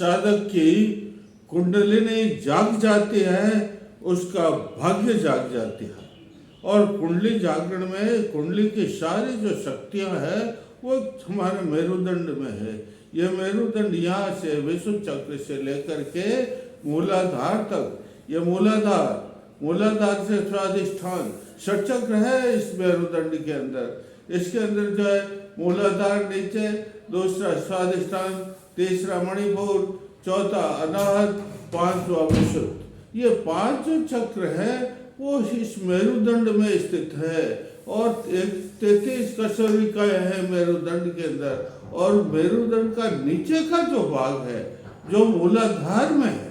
साधक की कुंडलिनी जाग जाती है, उसका भाग्य जाग जाती है। और कुंडली जागरण में कुंडली की सारी जो शक्तियां हैं वो हमारे मेरुदंड में है। ये मेरुदंड यहाँ से विशुद्ध चक्र से लेकर के मूलाधार तक, ये मूलाधार से स्वाधिष्ठान षटचक्र है इस मेरुदंड के अंदर। इसके अंदर जो है मूलाधार नीचे, दूसरा स्वाधिष्ठान, तीसरा मणिपुर, चौथा अनाहत, पांचवा विशुद्ध। ये पांच जो चक्र है वो इस मेरुदंड में स्थित है। और 33 कशोरिकाएं हैं मेरुदंड के अंदर। और मेरुदंड का नीचे का जो भाग है जो मूलाधार में है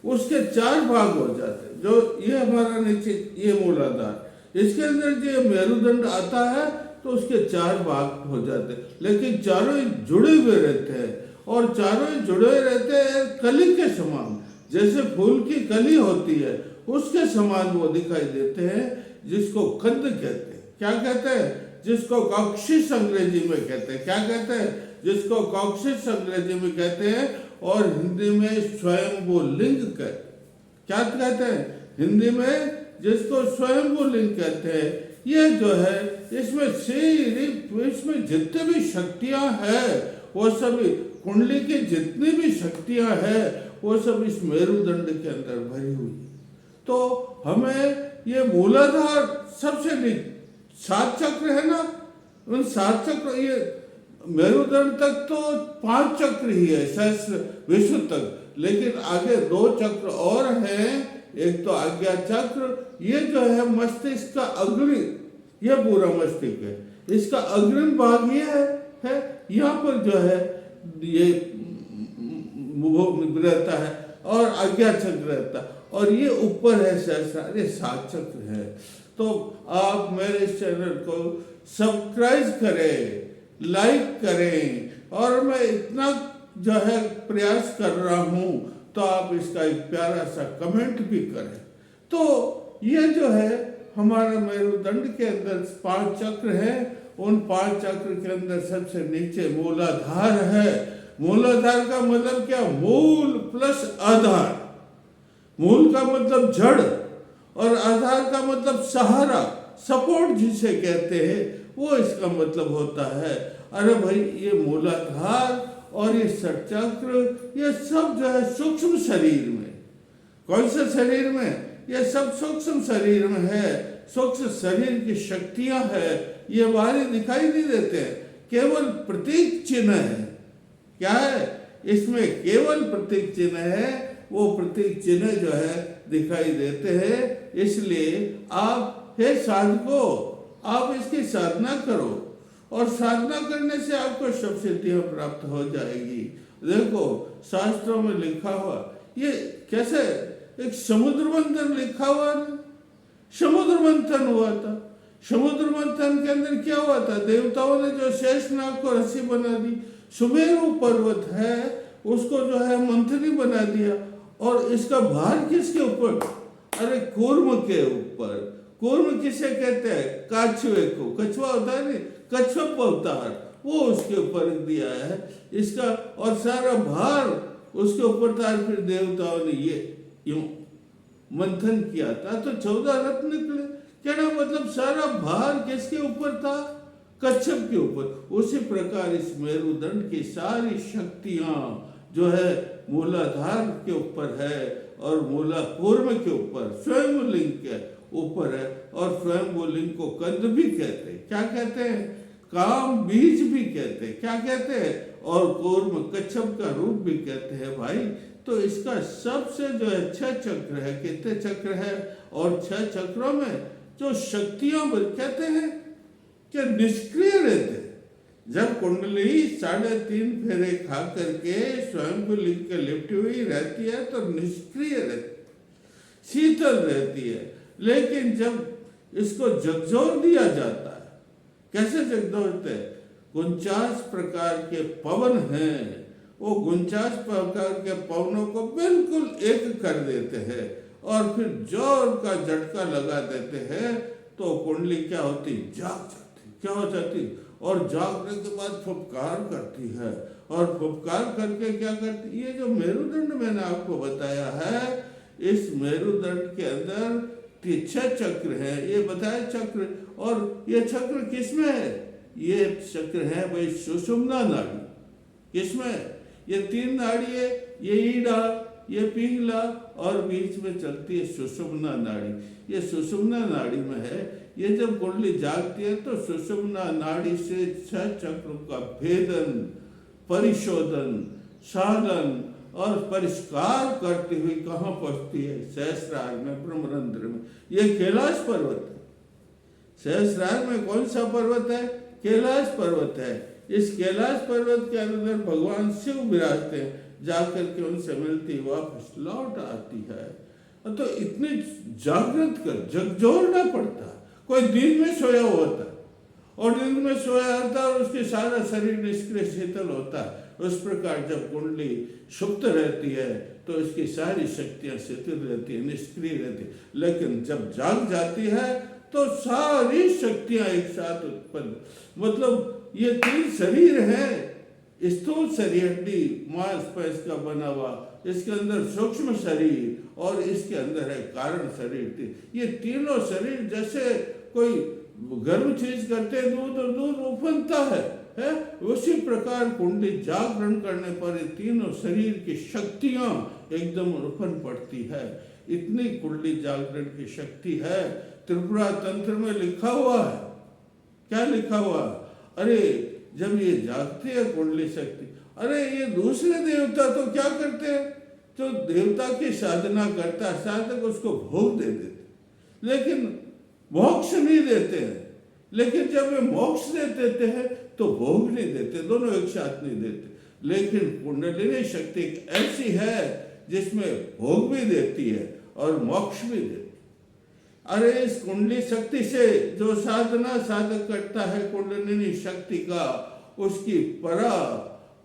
उसके 4 भाग हो जाते हैं। जो ये हमारा नीचे ये मूलाधार, इसके अंदर जो मेरुदंड आता है तो उसके 4 भाग हो जाते हैं, लेकिन चारों जुड़े हुए रहते हैं। और चारों जुड़े रहते हैं कली के समान, जैसे फूल की कली होती है उसके समान वो दिखाई देते हैं, जिसको कंद कहते हैं। क्या कहते हैं? जिसको कॉक्सिस अंग्रेजी में कहते हैं। क्या कहते हैं? जिसको कॉक्सिस अंग्रेजी में कहते हैं। और हिंदी में स्वयंभू लिंग कहते हैं। क्या कहते हैं? हिंदी में जिसको स्वयंभू लिंग कहते हैं। ये जो है इसमें जितने भी शक्तियां हैं वो सभी कुंडली की जितनी भी शक्तियां हैं वो सब इस मेरुदंड के अंदर भरी हुई। तो हमें ये मूलाधार सबसे नीचे 7 चक्र है ना, उन 7 चक्र, ये मेरुदंड तक तो 5 चक्र ही है सहस्त्र विशुद्ध तक, लेकिन आगे 2 चक्र और हैं। एक तो आज्ञा चक्र, ये जो है मस्तिष्क का अग्नि, ये पूरा मस्तिष्क है, इसका अग्रिम भाग ये है यहाँ पर जो है ये रहता है और आज्ञा चक्र रहता है। और ये ऊपर है सहस्रार, ये 7 चक्र है। तो आप मेरे इस चैनल को सब्सक्राइब करें, लाइक करें, और मैं इतना जो है प्रयास कर रहा हूँ तो आप इसका एक प्यारा सा कमेंट भी करें। तो ये जो है हमारा मेरुदंड के अंदर 5 चक्र है। उन 5 चक्र के अंदर सबसे नीचे मूलाधार है। मूलाधार का मतलब क्या? मूल प्लस आधार। मूल का मतलब जड़ और आधार का मतलब सहारा, सपोर्ट जिसे कहते हैं, वो इसका मतलब होता है। अरे भाई, ये मूलाधार और ये षटचक्र, ये सब जो है सूक्ष्म शरीर में। कौन से शरीर में? ये सब सूक्ष्म शरीर में है। सूक्ष्म शरीर की शक्तियां है, ये बाहर दिखाई नहीं देते हैं, केवल प्रतीक चिन्ह है। क्या है इसमें? केवल प्रतीक चिन्ह है। वो प्रतीक चिन्ह जो है दिखाई देते हैं। इसलिए आप हे साधकों, आप इसकी साधना करो, और साधना करने से आपको सब सिद्धियां प्राप्त हो जाएगी। देखो शास्त्रों में लिखा हुआ, ये कैसे एक समुद्र मंथन लिखा हुआ ना, समुद्र मंथन हुआ था। समुद्र मंथन के अंदर क्या हुआ था? देवताओं ने जो शेषनाग को रस्सी बना दी, सुमेरु पर्वत है उसको जो है मंथनी बना दिया। और इसका भार किसके ऊपर? अरे कूर्म के ऊपर। कूर्म किसे कहते हैं? काछुए को। कछुआ होता है नहीं, कच्छप अवतार, वो उसके ऊपर दिया है इसका, और सारा भार उसके ऊपर था। फिर देवताओं ने ये यूं मंथन किया था तो 14 रत्न निकले। कहना मतलब सारा भार किसके ऊपर था? कच्छप के ऊपर। उसी प्रकार इस मेरुदंड की सारी शक्तियां जो है मूलाधार के ऊपर है, और मूला कूर्म के ऊपर स्वयं लिंग के ऊपर है। और स्वयं लिंग को कंद भी कहते हैं। क्या कहते हैं? काम बीज भी कहते हैं। क्या कहते हैं? और कूर्म कच्छप का रूप भी कहते हैं भाई। तो इसका सबसे जो है 6 चक्र है। कितने चक्र है? और 6 चक्रों में जो शक्तियां कहते हैं कि निष्क्रिय रहते हैं। जब कुंडली 3.5 फेरे खा करके स्वयं को लिंग के लिपटी हुई रहती है तो निष्क्रिय रहती, शीतल रहती है। लेकिन जब इसको झकझोर दिया जाता है, कैसे झकझोरते हैं? 49 प्रकार के पवन हैं, वो 49 प्रकार के पवनों को बिल्कुल एक कर देते हैं और फिर जोर का झटका लगा देते हैं तो कुंडली क्या होती? जाग जाती। क्या हो जाती? और जागने के बाद फुफकार करती है, और फुफकार करके क्या करती, ये जो मेरुदंड मैंने आपको बताया है, इस मेरुदंड के अंदर 6 चक्र हैं, ये बताया चक्र। और ये चक्र किसमें है? ये चक्र है भाई सुषुम्ना नाड़ी। किसमें? ये 3 नाड़ी है, ये ईड़ा, ये पिंगला, और बीच में चलती है सुषुम्ना नाड़ी। ये सुषुम्ना नाड़ी में है। ये जब कुंडली जागती है तो सुषुम्ना नाड़ी से 6 चक्रों का भेदन, परिशोधन, साधन और परिष्कार करती हुई कहाँ पहुंचती है? सहस्रार में, ब्रह्मरंध्र में। ये कैलाश पर्वत है। सहस्रार में कौन सा पर्वत है? कैलाश पर्वत है। इस कैलाश पर्वत के अंदर भगवान शिव विराजते हैं, जाकर के उनसे मिलती, वापस लौट आती है। तो इतने जागृत कर झकझोरना पड़ता। कोई दिन में सोया हुआ था, और दिन में सोया होता है और उसके सारा शरीर निष्क्रिय शीतल होता है। उस प्रकार जब कुंडली सुप्त रहती है तो इसकी सारी शक्तियां शिथिल रहती है, निष्क्रिय रहती है। लेकिन जब जाग जाती है तो सारी शक्तियां एक साथ उत्पन्न, मतलब ये 3 शरीर है। स्थूल शरीर हड्डी मांसपेश का बना हुआ, इसके अंदर सूक्ष्म शरीर, और इसके अंदर है कारण शरीर। ये तीनों शरीर जैसे कोई गर्म चीज करते दूध, और दूध उफनता है उसी प्रकार कुंडली जागरण करने पर ये तीनों शरीर की शक्तियां एकदम उफन पड़ती है। इतनी कुंडली जागरण की शक्ति है। त्रिपुरा तंत्र में लिखा हुआ है। क्या लिखा हुआ? अरे जब ये जागती है कुंडली शक्ति, अरे ये दूसरे देवता तो क्या करते हैं? जो देवता की साधना करता है साधक, उसको भोग दे देते, लेकिन मोक्ष नहीं देते हैं। लेकिन जब वे मोक्ष दे देते हैं तो भोग नहीं देते, दोनों एक साथ नहीं देते। लेकिन कुंडलिनी शक्ति ऐसी है जिसमें भोग भी देती है और मोक्ष भी देती है। अरे इस कुंडली शक्ति से जो साधना साधक करता है कुंडलिनी शक्ति का, उसकी परा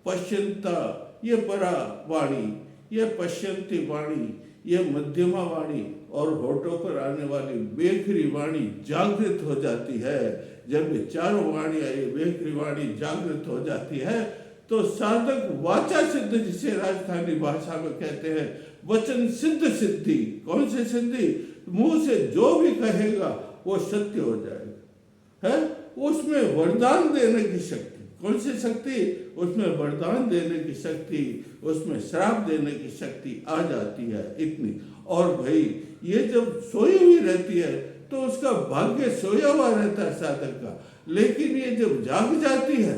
पश्यंता, ये परा वाणी, ये पश्यंती वाणी, ये मध्यमा वाणी और होठों पर आने वाली बेखरी वाणी जागृत हो जाती है। जब ये चारों वाणियां, ये बेखरी वाणी जागृत हो जाती है तो साधक वाचा सिद्ध, जिसे राजस्थानी भाषा में कहते हैं वचन सिद्ध सिद्धि। कौन सी सिद्धि? मुंह से जो भी कहेगा वो सत्य हो जाएगा, है उसमें वरदान देने की शक्ति। कौन सी शक्ति? उसमें वरदान देने की शक्ति, उसमें श्राप देने की शक्ति आ जाती है इतनी। और भाई ये जब सोई हुई रहती है तो उसका भाग्य सोया हुआ रहता है साधक का, लेकिन ये जब जाग जाती है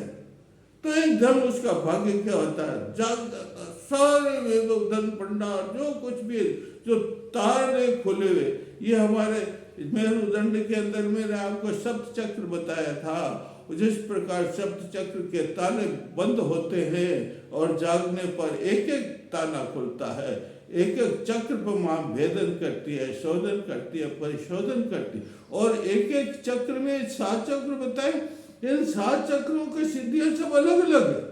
तो एकदम उसका भाग्य क्या होता है? जाग जाता है। सारे वेदों, धन भंडार, जो कुछ भी, जो तारे खुले हुए, ये हमारे मेरुदंड के अंदर मैंने आपको सप्त चक्र बताया था। जिस प्रकार सप्त चक्र के ताले बंद होते हैं और जागने पर एक एक ताला खुलता है, एक एक चक्र पर मां भेदन करती है, शोधन करती है, परिशोधन करती है। और एक एक चक्र में 7 चक्र बताए। इन 7 चक्रों की सिद्धियां सब अलग अलग है।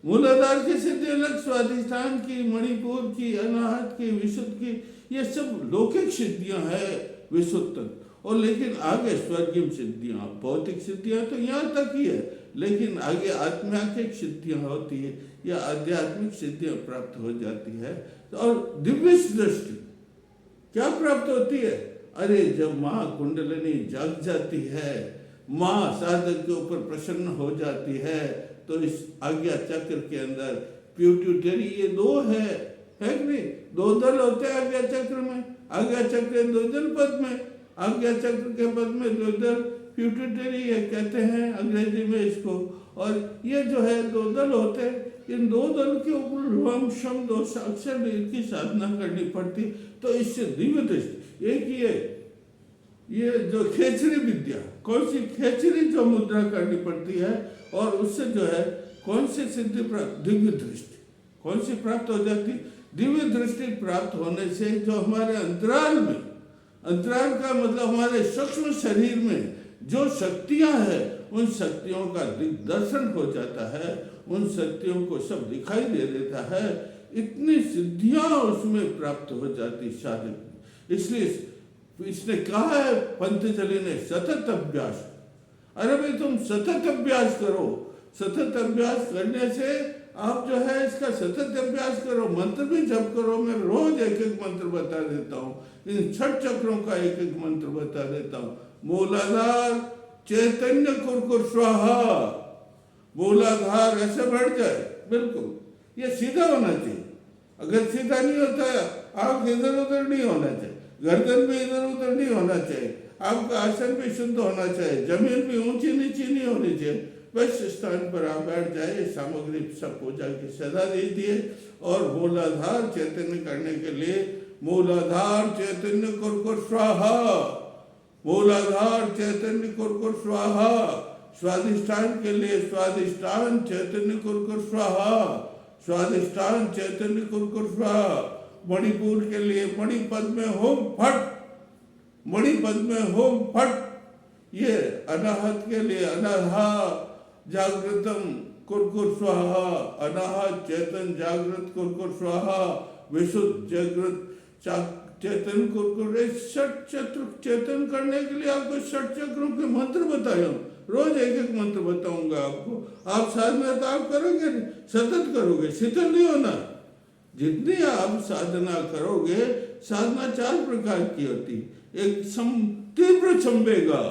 मूलाधार की सिद्धि अलग, स्वाधिष्ठान की, मणिपुर की, अनाहत की, विशुद्ध की, ये सब लौकिक सिद्धियां हैं विशुद्ध। और लेकिन आगे स्वर्गीय सिद्धियां, भौतिक सिद्धियां तो यहाँ तक ही है, लेकिन आगे आत्मात्मिक सिद्धियां होती है या आध्यात्मिक सिद्धियां प्राप्त हो जाती है। और दिव्य दृष्टि क्या प्राप्त होती है? अरे जब माँ कुंडलिनी जाग जाती है, माँ साधक के ऊपर प्रसन्न हो जाती है, तो इस आज्ञा चक्र के अंदर प्यूट्यूटरी, ये 2 है कि नहीं? 2 दल होते हैं आज्ञा चक्र में। आज्ञा चक्र 2 दल पद में, आज्ञा चक्र के पद में 2 दल प्यूट्यूटरी ये कहते हैं अंग्रेजी में इसको। और ये जो है 2 दल होते हैं। इन 2 दल के ऊपर ह्रम शम 2 अक्षर की साधना करनी पड़ती। तो इससे दिव्य दृष्टि एक ही है। ये जो खेचरी विद्या, कौन सी खेचरी जो मुद्रा करनी पड़ती है, और उससे जो है कौन सी सिद्धि प्राप्त? दिव्य दृष्टि। कौन सी प्राप्त हो जाती? दिव्य दृष्टि प्राप्त होने से जो हमारे अंतराल में, अंतराल का मतलब हमारे सूक्ष्म शरीर में जो शक्तियां हैं, उन शक्तियों का दिग्दर्शन हो जाता है, उन शक्तियों को सब दिखाई दे देता है। इतनी सिद्धियां उसमें प्राप्त हो जाती साधक। इसलिए इसने कहा है पतंजलि ने, सतत अभ्यास। अरे भाई तुम सतत अभ्यास करो। सतत अभ्यास करने से आप जो है इसका सतत अभ्यास करो, मंत्र भी जप करो। मैं रोज एक एक मंत्र बता देता हूँ, इन 6 चक्रों का एक एक मंत्र बता देता हूँ। मूलाधार चैतन्य कुरकुर स्वाहा। मूलाधार ऐसे बढ़ जाए, बिल्कुल ये सीधा होना चाहिए। अगर सीधा नहीं होता, आंख इधर उधर नहीं होना चाहिए, गर्दन भी इधर उधर नहीं होना चाहिए, आपका आसन भी शुद्ध होना चाहिए, जमीन भी ऊंची नीची नहीं होनी चाहिए। बस स्थान पर आप बैठ जाए। सामग्री सब पूजा की सदा दीजिए। और मूलाधार चैतन्य करने के लिए मूलाधार चैतन्य कुरकुर स्वाहा, मूलाधार चैतन्य कुरकुर स्वाहा। स्वादिष्ठान के लिए स्वादिष्ठान चैतन्य कुरकुर स्वाहा, स्वादिष्ठान चैतन्य कुरकुर स्वाहा। मणिपुर के लिए मणिपद में होम फट, मणिपद में होम फट। ये अनाहत के लिए अनाहा जागृतम कुरकुर स्वाहा, अनाहत चेतन जागृत कुरकुर स्वाहा, विशुद्ध जागृत चेतन कुरकुर। 6 चक्र चेतन करने के लिए आपको 6 चक्रों के मंत्र बताए हूँ। रोज एक एक मंत्र बताऊंगा आपको। आप साधना तो आप करोगे, सतत करोगे, शीतल नहीं होना। जितनी आप साधना करोगे, साधना 4 प्रकार की होती। एक तीव्र संवेगा,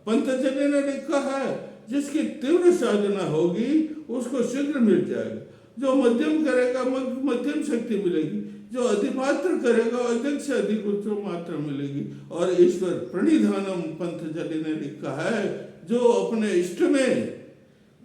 पंतजलि ने लिखा है, जिसकी तीव्र साधना होगी उसको शीघ्र मिल जाएगा। जो मध्यम करेगा मध्यम शक्ति मिलेगी, जो अधिमात्र करेगा अधिक से अधिक उच्च मात्रा मिलेगी। और ईश्वर प्रणिधानम पंतजलि ने लिखा है, जो अपने इष्ट में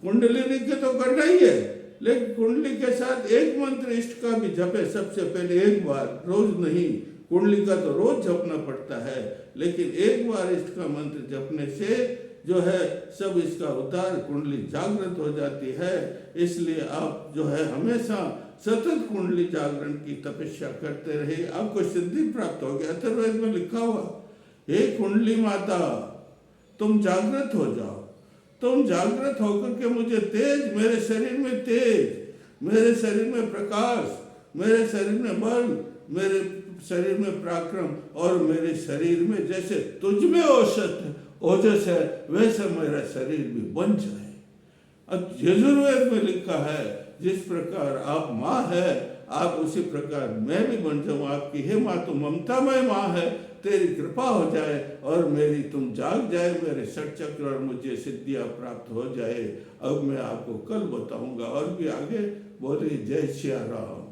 कुंडली लिखे तो करना ही है, लेकिन कुंडली के साथ एक मंत्र इष्ट का भी जपे। सबसे पहले एक बार, रोज नहीं। कुंडली का तो रोज जपना पड़ता है, लेकिन एक बार इष्ट का मंत्र जपने से जो है सब इसका उद्धार, कुंडली जागृत हो जाती है। इसलिए आप जो है हमेशा सतत कुंडली जागरण की तपस्या करते रहे, आपको सिद्धि प्राप्त हो गया। अथर्ववेद में लिखा हुआ, हे कुंडली माता तुम जागृत हो जाओ, तुम जागृत होकर के मुझे तेज, मेरे शरीर में तेज, मेरे शरीर में प्रकाश, मेरे शरीर में बल, मेरे शरीर में पराक्रम, और मेरे शरीर में जैसे तुझ में ओजस है वैसे मेरा शरीर भी बन जाए। अब यजुर्वेद में लिखा है, जिस प्रकार आप माँ है, आप उसी प्रकार मैं भी बन जाऊं आपकी। हे माँ, तुम ममतामय माँ है, तेरी कृपा हो जाए और मेरी तुम जाग जाए, मेरे 6 चक्र और मुझे सिद्धियां प्राप्त हो जाए। अब मैं आपको कल बताऊंगा और भी आगे। बोले जय श्री राम।